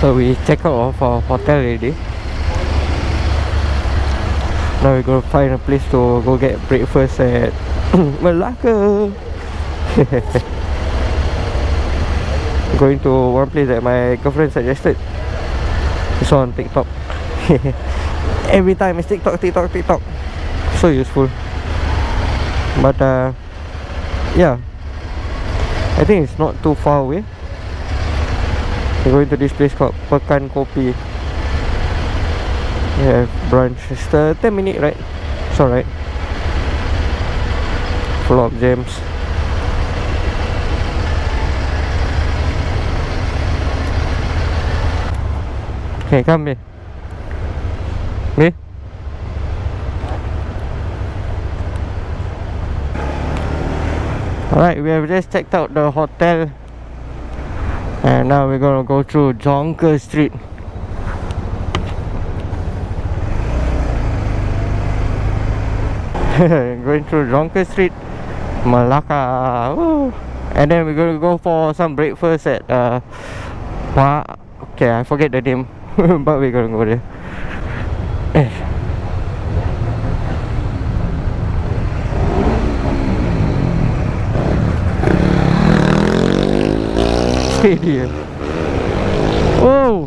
So we check out of our hotel already. Now we're gonna find a place to go get breakfast at Melaka. Going to one place that my girlfriend suggested. It's on TikTok. Every time it's TikTok. So useful. But yeah, I think it's not too far away. We're going to this place called Pekan Kopi. Yeah, brunch. It's 10-minute ride. It's alright. Full of jams. Okay, come here. Me? Alright, we have just checked out the hotel. And now we're gonna go through Jonker Street. Going through Jonker Street, Melaka. Woo. And then we're gonna go for some breakfast at okay, I forget the name. But we're gonna go there. Steady. Oh,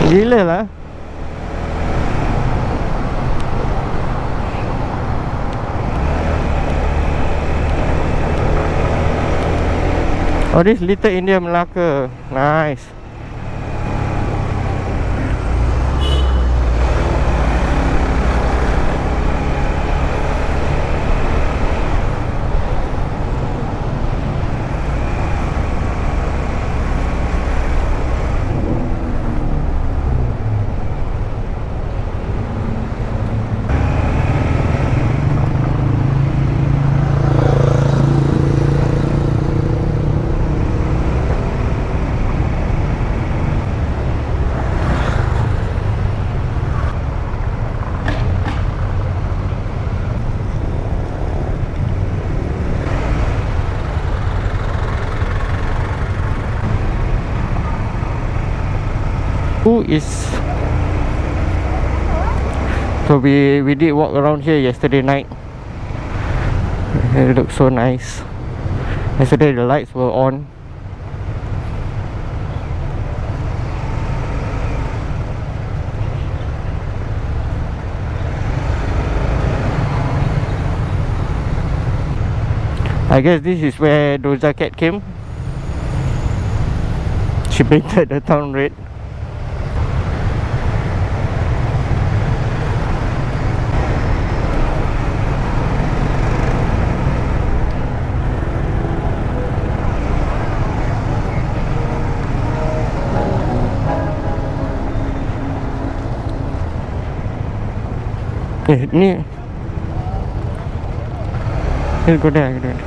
gila lah. Oh, this Little India Melaka. Nice. Who is so we did walk around here yesterday night. It looks so nice. Yesterday the lights were on. I guess this is where Doja Cat came. She painted the town red. Ni go there, go there.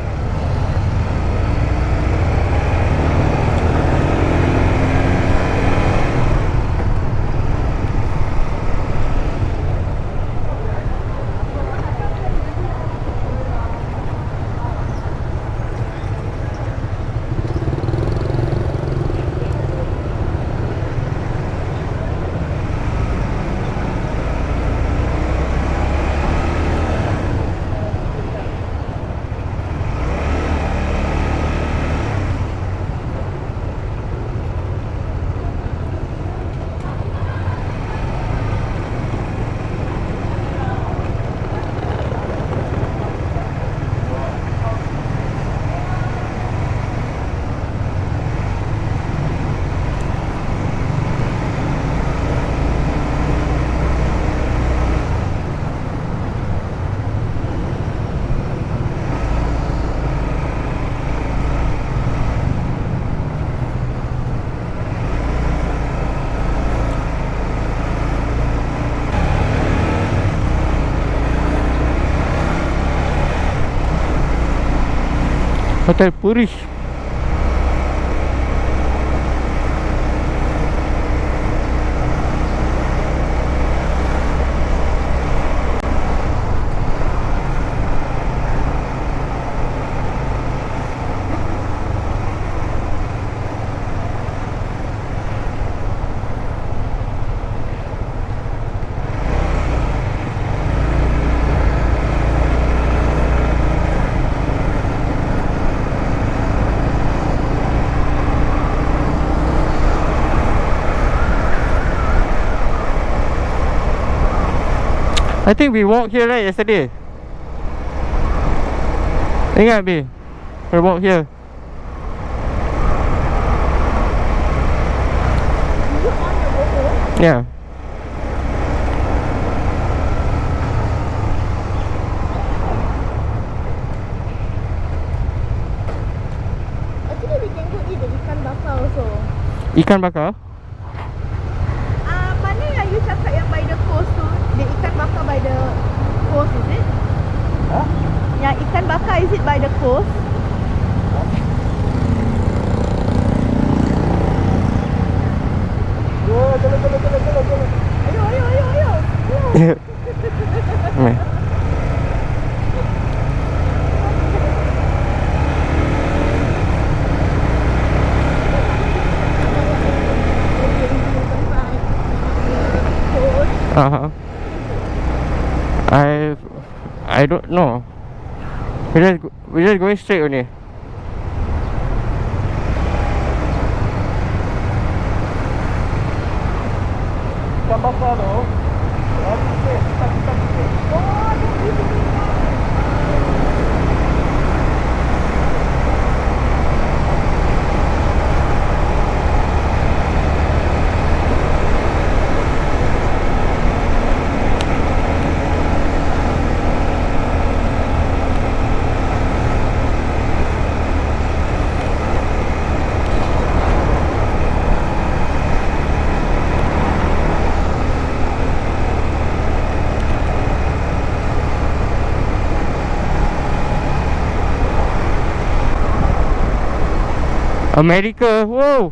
Hotel Puri. I think we walked here right yesterday. Ingat B? We walked here. Yeah. Actually, we can go eat the ikan bakar also. Ikan bakar? Mana yang you cakap yang by the coast tu? The ikan bakar by the coast, is it? Huh? Yang ikan bakar, is it by the coast? Ayo. Meh. I don't know. We just going straight only. Ikan bakar tu. America, whoa!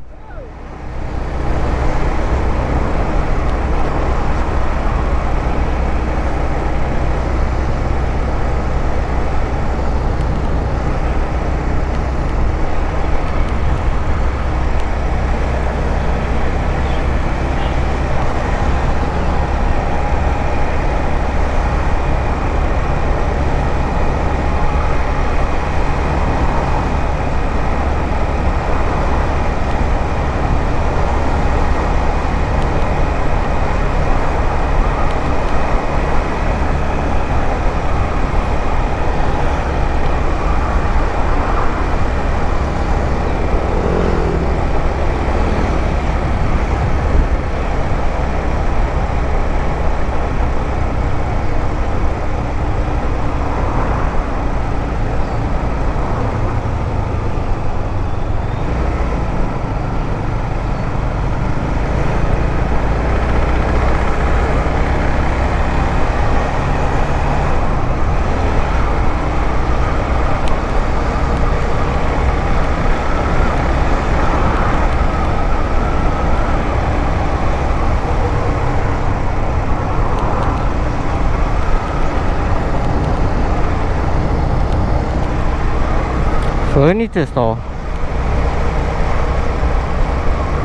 Furniture store.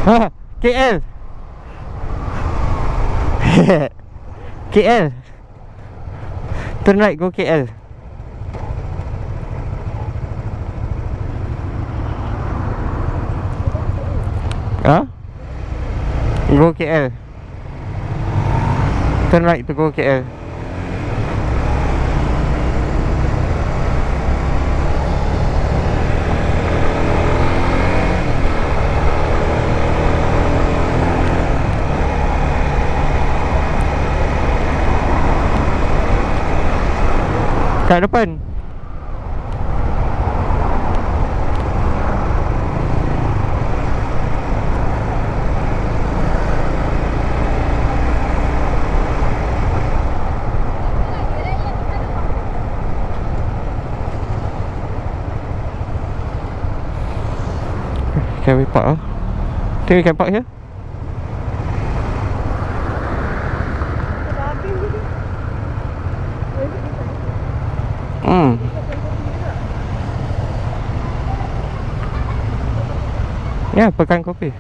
Ha, KL. KL. Turn right, go KL. Huh? Go KL. Turn right to go KL. Kat depan. Can we park? Think we can park here? Ya, pekan kopi.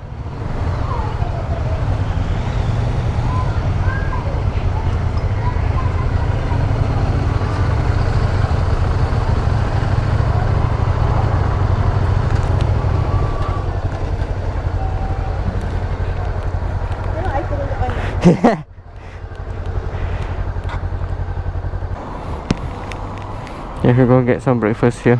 Yeah, we're gonna get some breakfast here.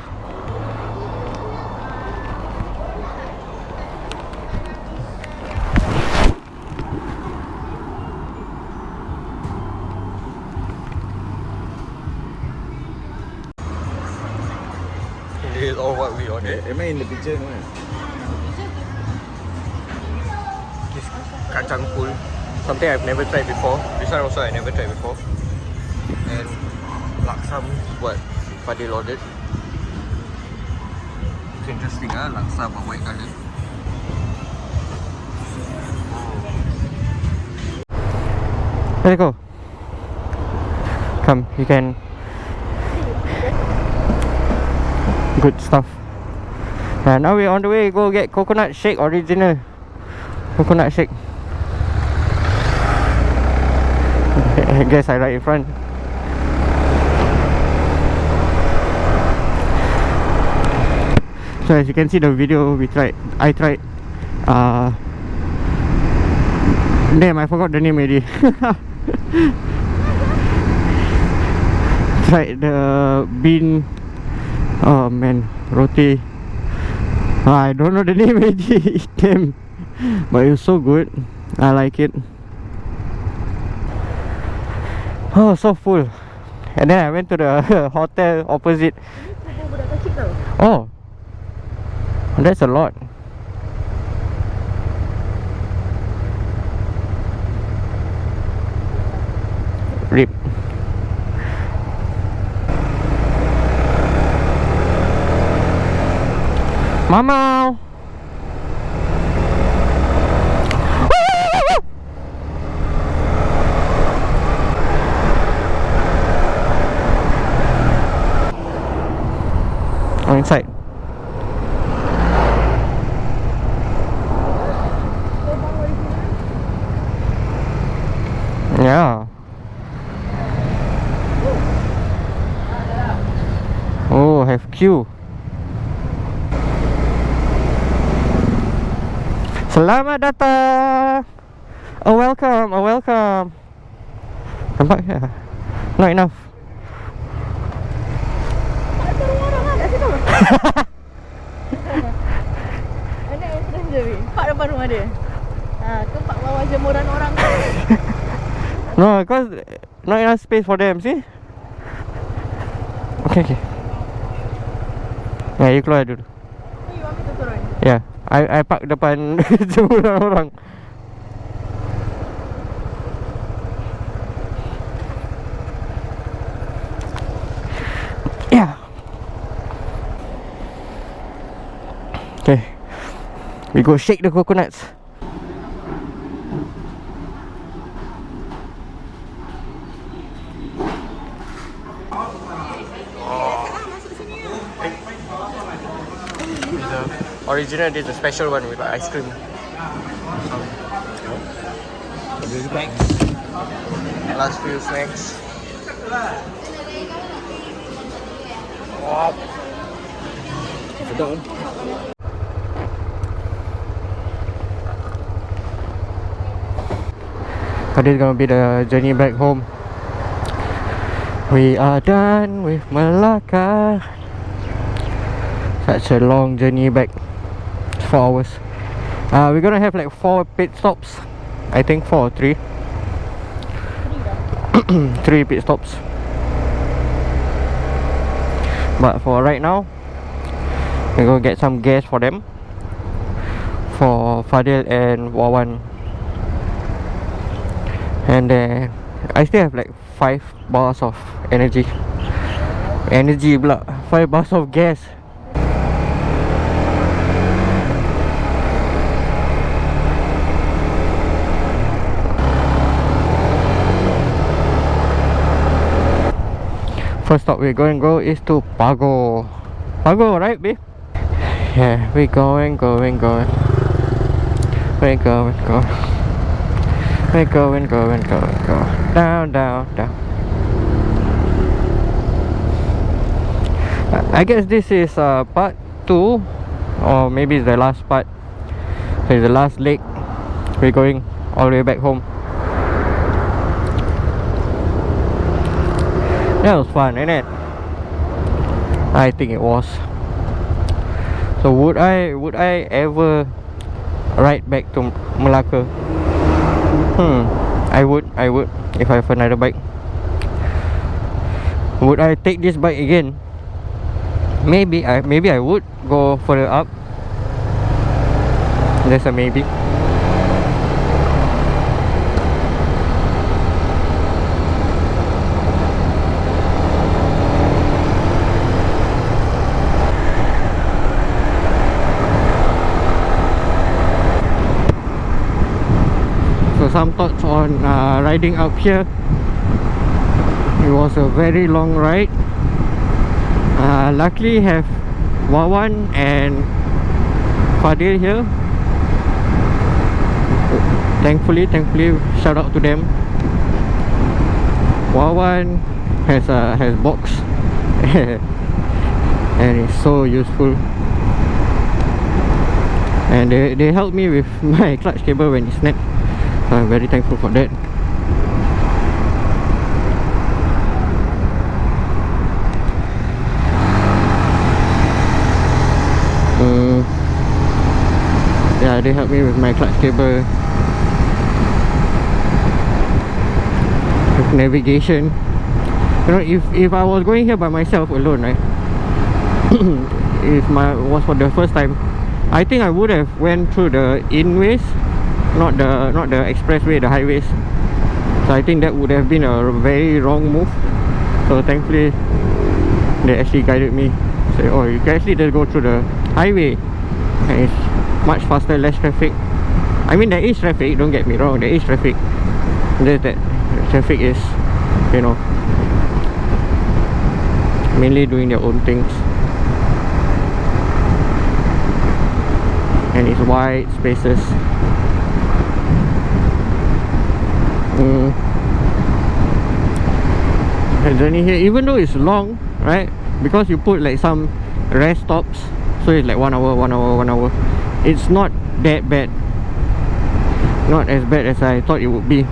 This is all what we ordered. Am I in the picture? No? This kacang pool, something I've never tried before. This one also I never tried before. And laksam, what Fadhil ordered. It's interesting, laksa but white colour. Let's go. Come, you can. Good stuff. Now we're on the way. Go get coconut shake, original coconut shake. I guess I right in front. So as you can see the video, I tried damn, I forgot the name already. Tried the bean, oh man, roti. I don't know the name already. Damn, but it was so good. I like it. Oh, so full. And then I went to the hotel opposite. Oh, that's a lot. Rip. Mama. Oh, inside. Yeah. Oh, have queue. Selamat datang. Oh, welcome. Oh, welcome. Nampak ya? Not enough. Ada orang lah kat situ. Ada entrance je, Pak depan rumah dia. Tu Pak bawa jemuran orang tu. No, because not enough space for them, see? Okay. Yeah, you keluar dulu. You want me to turun? Yeah, I park depan jemuran orang. Yeah. Okay. We go shake the coconuts. Original, this is a special one with ice cream. Last few snacks. Wow. This is gonna be the journey back home. We are done with Melaka. Such a long journey back. 4 hours. We're gonna have like 4 pit stops. I think 4 or 3. 3 pit stops. But for right now, we're gonna get some gas for them, for Fadhil and Wawan. And then I still have like 5 bars of energy pula, 5 bars of gas. First stop we're going to go is to Pago, right, babe? Yeah, we're going. We're going. Down. I guess this is part 2, or maybe it's the last part. It's the last leg. We're going all the way back home. That was fun, innit? I think it was. So would I ever ride back to Melaka? I would if I have another bike. Would I take this bike again? Maybe I would go further up. There's a maybe. So some thoughts on riding up here. It was a very long ride. Luckily have Wawan and Fadhil here. Thankfully, shout out to them. Wawan has box and it's so useful. And they helped me with my clutch cable when it snapped. I'm very thankful for that. Yeah, they helped me with my clutch cable, with navigation. You know, if I was going here by myself alone, right? If was for the first time, I think I would have went through the inways, not the expressway, the highways. So I think that would have been a very wrong move. So thankfully they actually guided me. Say, oh, you can actually just go through the highway and it's much faster, less traffic. I mean, there is traffic, don't get me wrong, there is traffic. Just that traffic is, you know, mainly doing their own things. And it's wide spaces. The journey here, even though it's long, right? Because you put like some rest stops, so it's like 1 hour. It's not that bad. Not as bad as I thought it would be.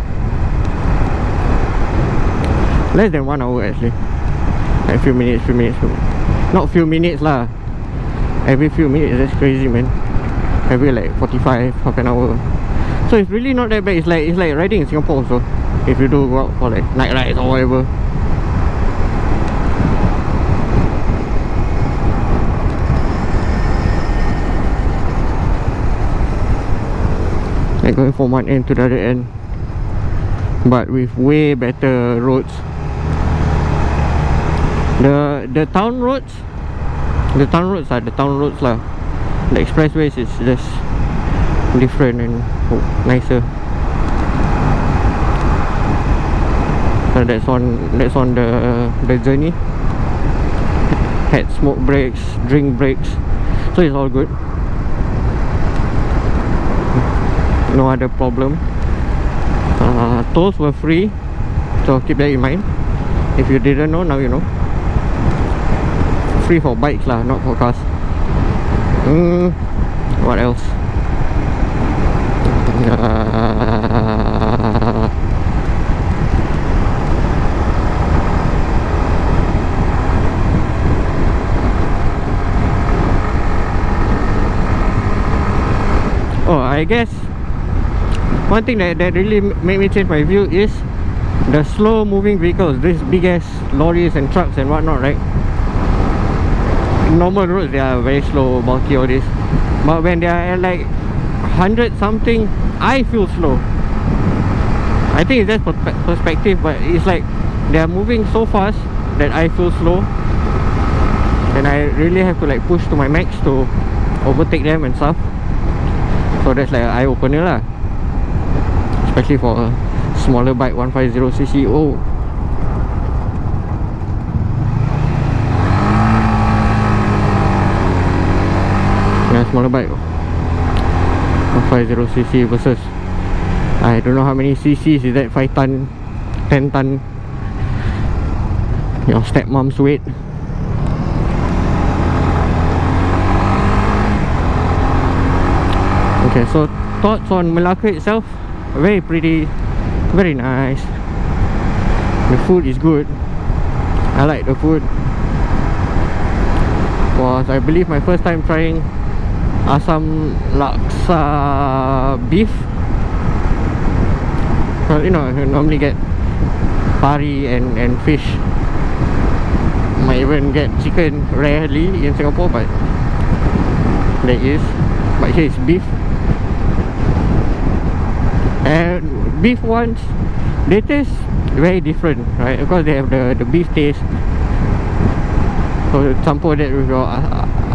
Less than 1 hour actually. Like few minutes. Not few minutes lah. Every few minutes, that's crazy, man. Every like 45, half an hour. So it's really not that bad. It's like riding in Singapore also. If you do go out for like night rides or whatever. Like going from one end to the other end, but with way better roads. The town roads are the town roads lah. The expressways is just different and nicer. So that's on the journey. Had smoke breaks, drink breaks, so it's all good. No other problem. Tolls were free, so keep that in mind. If you didn't know, now you know. Free for bikes lah, not for cars. What else? Oh, I guess one thing that really made me change my view is the slow moving vehicles, these big ass lorries and trucks and whatnot, right? Normal roads, they are very slow, bulky, all this. But when they are at like 100 something, I feel slow. I think it's just perspective, but it's like they are moving so fast that I feel slow. And I really have to like push to my max to overtake them and stuff. So that's like an eye-opener lah. Especially for a smaller bike, 150cc. Oh, yeah, smaller bike, 150cc versus I don't know how many cc's is that, 5 ton, 10 ton, your stepmom's weight. Okay, so thoughts on Melaka itself, very pretty, very nice. The food is good. I like the food. was, I believe, my first time trying asam laksa beef. Well, you know, you normally get pari and fish. Might even get chicken rarely in Singapore, but there is. But here is beef. And beef ones, they taste very different, right? Because they have the beef taste. So campur that with your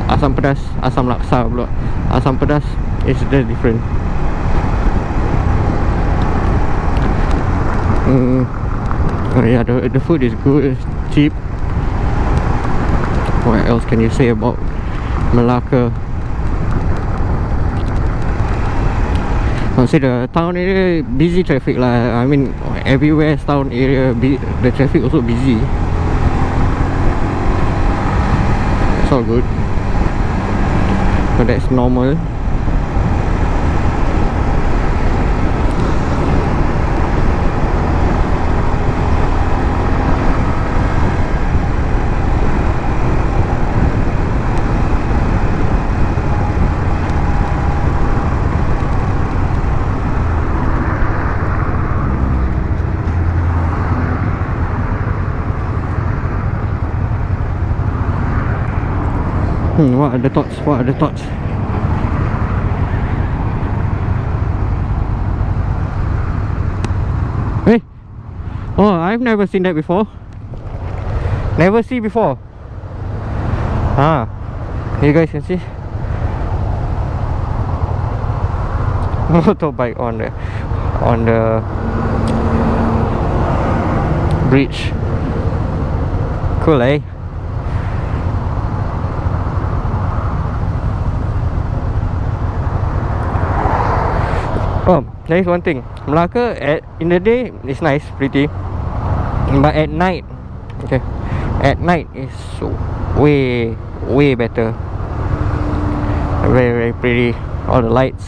asam pedas, asam laksa pula. Asam pedas is just different. Oh yeah, the food is good, it's cheap. What else can you say about Melaka? I would say the town area, busy traffic lah. I mean, everywhere town area, the traffic also busy. It's all good. So that's normal. What are the thoughts? What are the thoughts? Hey! Oh, I've never seen that before. Never see before. Ah, you guys can see motorbike on the bridge. Cool, eh? Oh, there is one thing. Melaka in the day is nice, pretty, but at night, okay, at night is way better. Very, very pretty. All the lights.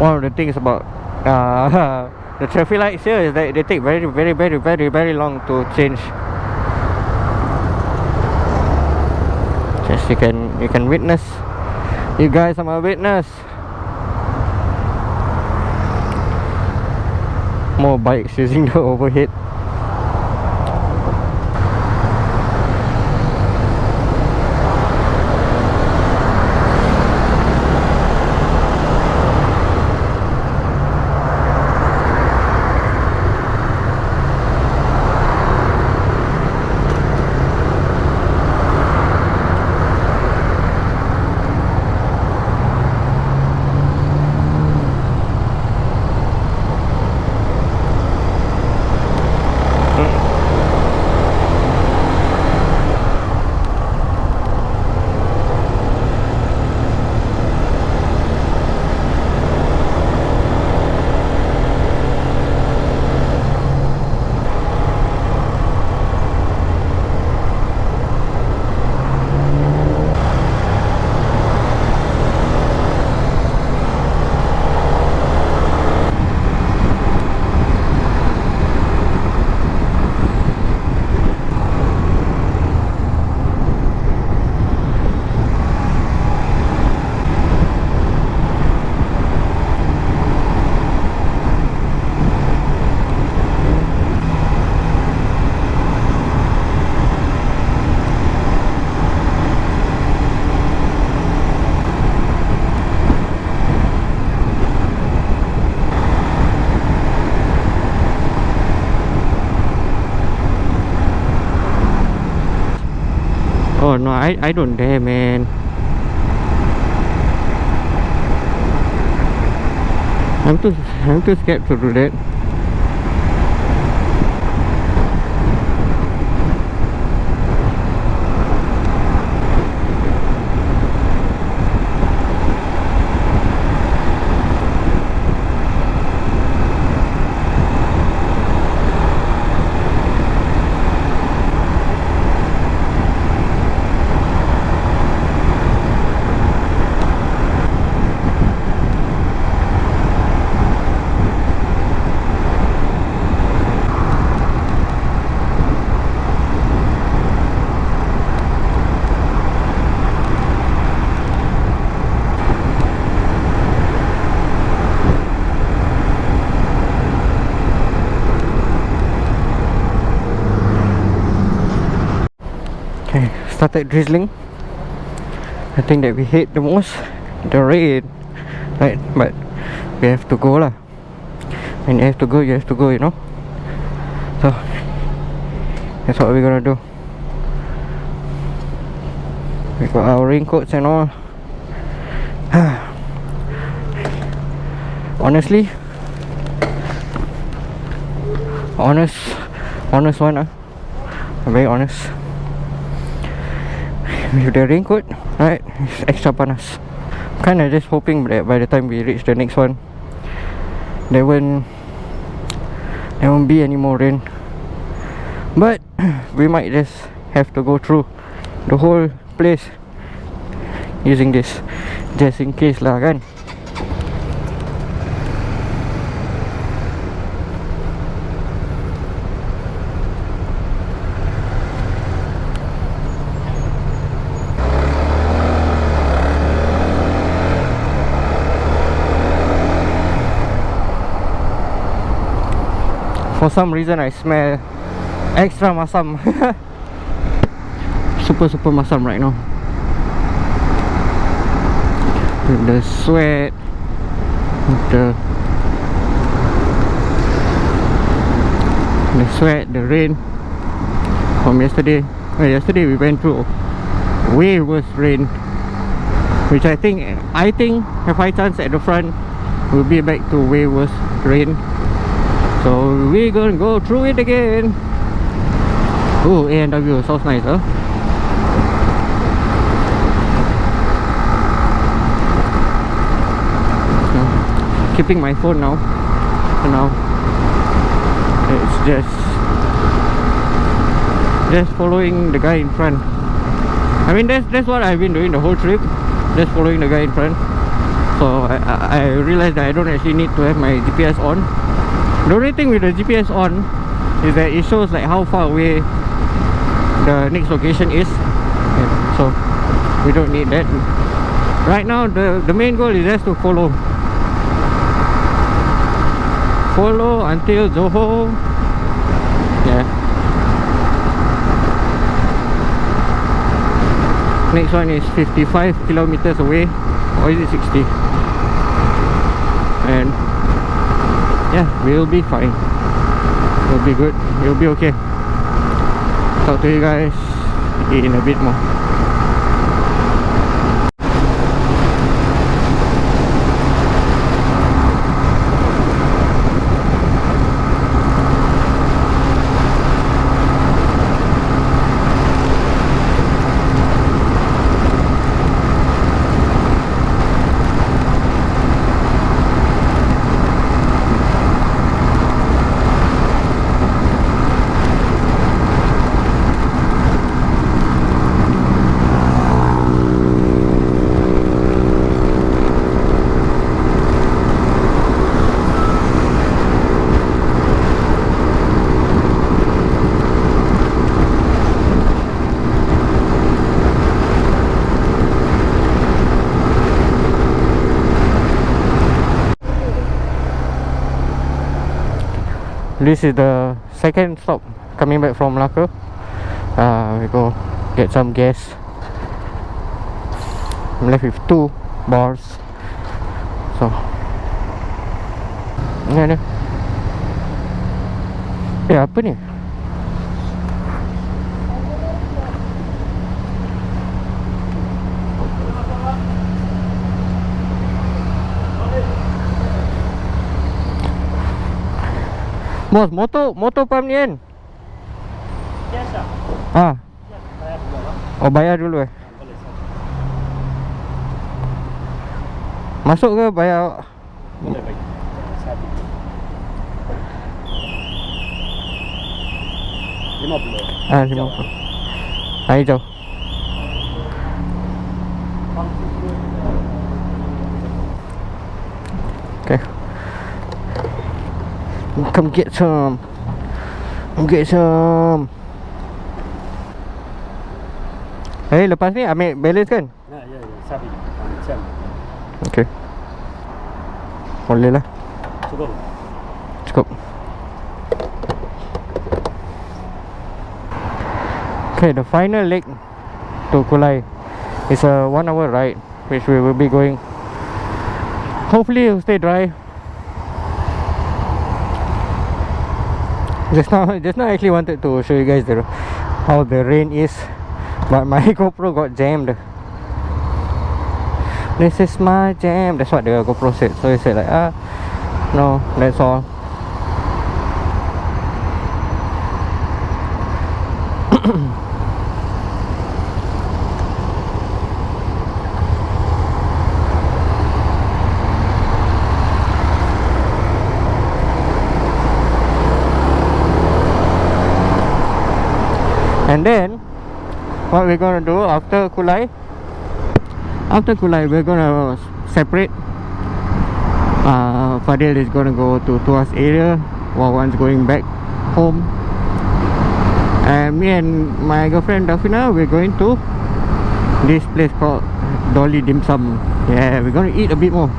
One of the things about the traffic lights here is that they take very long to change. Just you can witness. You guys are my witness. More bikes using the overhead. Oh no, I don't dare, man. I'm too scared to do that. started drizzling. I think that we hate the most the rain, right? But we have to go lah. When you have to go, you have to go, you know. So that's what we're gonna do. We got our raincoats and all. Honestly, honest one, I'm very honest. With the raincoat, right, it's extra panas. Kinda just hoping that by the time we reach the next one, there won't be any more rain. But we might just have to go through the whole place using this, just in case lah kan. For some reason I smell extra masam. Super masam right now. With the sweat, with the rain from yesterday. Well, yesterday we went through way worse rain, which I think have high chance at the front we'll be back to way worse rain. So we're gonna go through it again. Oh, A&W sounds nice, huh? Keeping my phone now. For now, it's just following the guy in front. I mean, that's what I've been doing the whole trip, just following the guy in front. So I realized that I don't actually need to have my GPS on. The only thing with the GPS on is that it shows like how far away the next location is. Yeah, so we don't need that. Right now the main goal is just to follow until Johor. Yeah. Next one is 55 kilometers away, or is it 60? And yeah, we'll be fine. We'll be good. We'll be okay. Talk to you guys in a bit more. This is the second stop coming back from Melaka. We go get some gas. I'm left with 2 bars. So ni ada. Apa ni? Bos, motor pump ni kan? Yes, sir. Ah. Bayar dulu lah. Oh, bayar dulu Boleh, sir. Masuk ke bayar? Boleh, baik. Sabi. 50. Ah, 50. Ah, hijau. Okay. Come get some. Lepas ni ambil balance kan? Ya, sabi. Macam. Okay. Boleh lah. Cukup. Okay, the final leg to Kulai. It's a 1 hour ride, which we will be going. Hopefully it'll stay dry. Just now I actually wanted to show you guys how the rain is, but my GoPro got jammed. This is my jam. That's what the GoPro said. So he said like, no, that's all. And then what we're gonna do after Kulai, we're gonna separate. Fadhil is gonna go to Tuas area, Wawan's going back home, and me and my girlfriend Delfina, we're going to this place called Dolly Dim Sum. Yeah, we're gonna eat a bit more,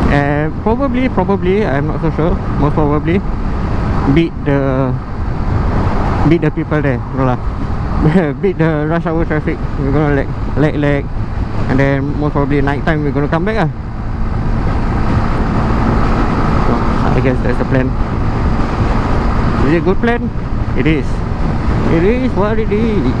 and probably I'm not so sure, most probably beat the people there. No lah. Beat the rush hour traffic. We're gonna leg, and then most probably night time we're gonna come back. So I guess that's the plan. Is it a good plan? It is. It is what it is.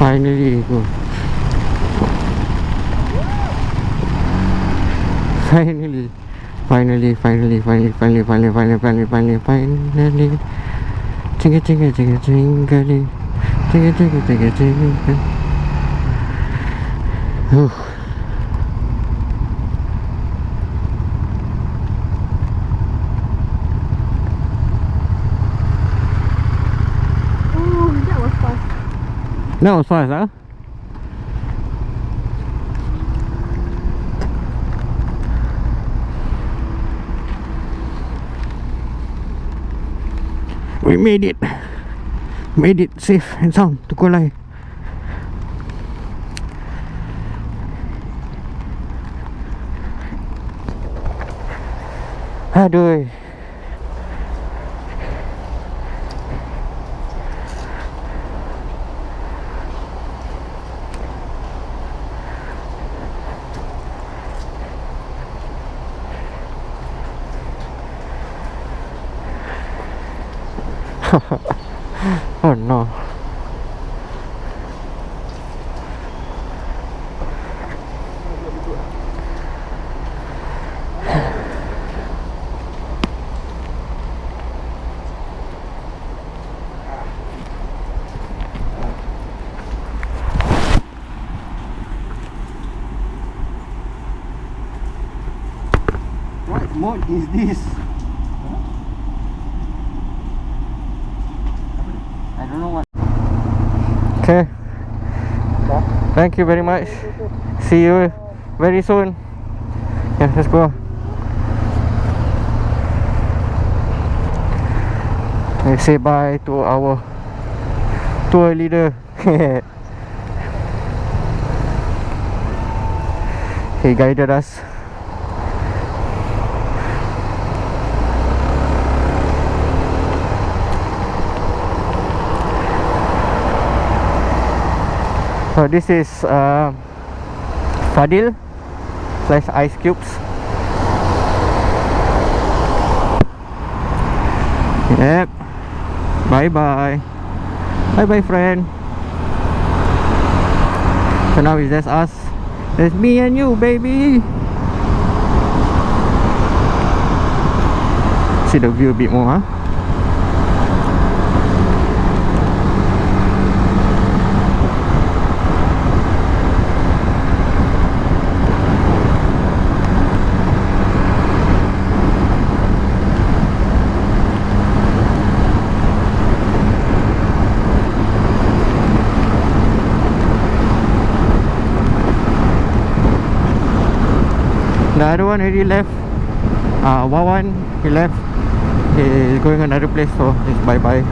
Finally go. Finally. Jingle, jingle, jingle, jingling. Jingle, jingle, jingle, jingle. Whew. Oh, that was fast. That was fast, huh? We made it safe and sound to Kulai. Aduh. Oh no. What mode is this? I don't know what. Okay. Thank you very much. See you very soon. Yeah, let's go. Let's say bye to our tour leader. He guided us. So this is Fadhil / ice cubes. Yep. Bye bye. Bye bye, friend. So now it's just us. There's me and you, baby. See the view a bit more, huh? The other one already left. Wawan, he left. He's going another place, so it's bye bye.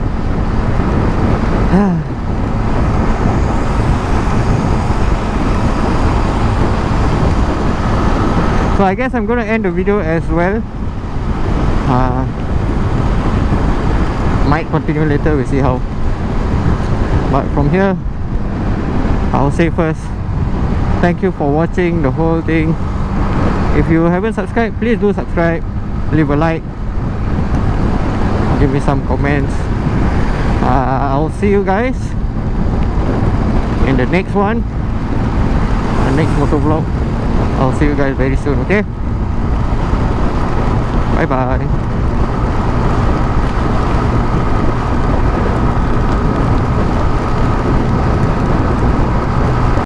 So I guess I'm gonna end the video as well. Might continue later, we'll see how. But from here, I'll say first, thank you for watching the whole thing. If you haven't subscribed, please do subscribe. Leave a like. Give me some comments. I'll see you guys in the next one, the next motor vlog. I'll see you guys very soon, okay? Bye bye.